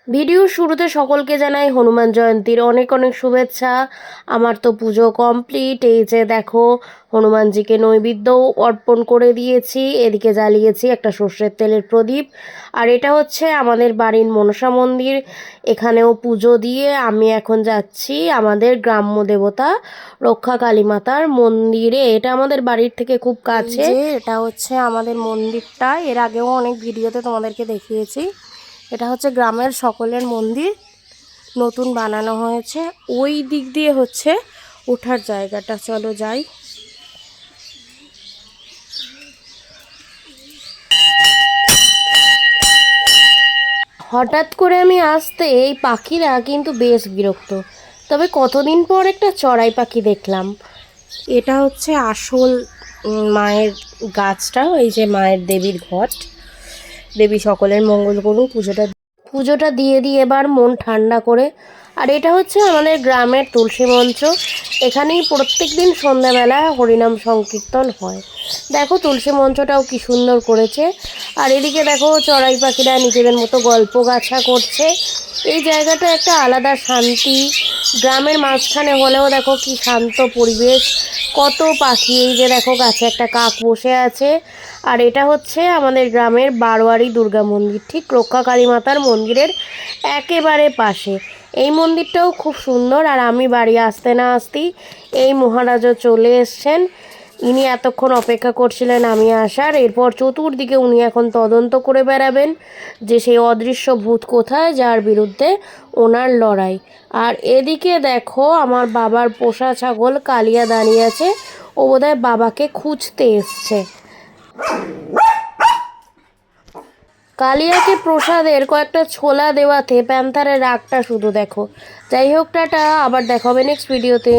ভিডিওর শুরুতে সকলকে জানাই হনুমান জয়ন্তীর অনেক অনেক শুভেচ্ছা। আমার তো পুজো কমপ্লিট। এই যে দেখো, হনুমানজিকে নৈবেদ্যও অর্পণ করে দিয়েছি, এদিকে জ্বালিয়েছি একটা সর্ষের তেলের প্রদীপ। আর এটা হচ্ছে আমাদের বাড়ির মনসা মন্দির, এখানেও পুজো দিয়ে আমি এখন যাচ্ছি আমাদের গ্রাম্য দেবতা রক্ষা কালী মাতার মন্দিরে। এটা আমাদের বাড়ির থেকে খুব কাছে। এটা হচ্ছে আমাদের মন্দিরটা, এর আগেও অনেক ভিডিওতে তোমাদেরকে দেখিয়েছি। এটা হচ্ছে গ্রামের সকলের মন্দির, নতুন বানানো হয়েছে। ওই দিক দিয়ে হচ্ছে ওঠার জায়গাটা, চলো যাই। হঠাৎ করে আমি আসতে এই পাখিরা কিন্তু বেশ বিরক্ত। তবে কতদিন পর একটা চড়াই পাখি দেখলাম। এটা হচ্ছে আসল মায়ের গাছটা, এই যে মায়ের দেবীর ঘট। দেবী সকলের মঙ্গল করুন। পুজোটা দিয়ে এবার মন ঠান্ডা করে। আর এটা হচ্ছে আমাদের গ্রামের তুলসী মঞ্চ, এখানেই প্রত্যেক দিন সন্ধ্যাবেলা হরিনাম সংকীর্তন হয়। দেখো তুলসী মঞ্চটাও কি সুন্দর করেছে। আর এদিকে দেখো চড়াই পাখিরা নিজেদের মতো গল্প গাছা করছে। এই জায়গাটা একটা আলাদা শান্তি, গ্রামের মাঝখানে হলেও দেখো কি শান্ত পরিবেশ, কত পাখি। এই যে দেখো গাছে একটা কাক বসে আছে। আর এটা হচ্ছে আমাদের গ্রামের বারোয়ারি দুর্গা মন্দির, ঠিক রক্ষা কালী মাতার মন্দিরের একেবারে পাশে। এই মন্দিরটাও খুব সুন্দর। আর আমি বাড়ি আসতে না আসতেই এই মহারাজও চলে এসছেন। ইনি এতক্ষণ অপেক্ষা করছিলেন আমি আসার। এরপর চতুর্দিকে উনি এখন তদন্ত করে বেড়াবেন যে সেই অদৃশ্য ভূত কোথায়, যার বিরুদ্ধে ওনার লড়াই। আর এদিকে দেখো আমার বাবার পোষা ছাগল কালিয়া দাঁড়িয়ে আছে, ও বোধহয় বাবাকে খুঁজতে এসছে। কালিয়াকে প্রসাদের কয়েকটা ছোলা দেওয়াতে প্যান্থারের রাগটা শুধু দেখো। যাই হোক, টাটা, আবার দেখা হবে নেক্সট ভিডিওতে।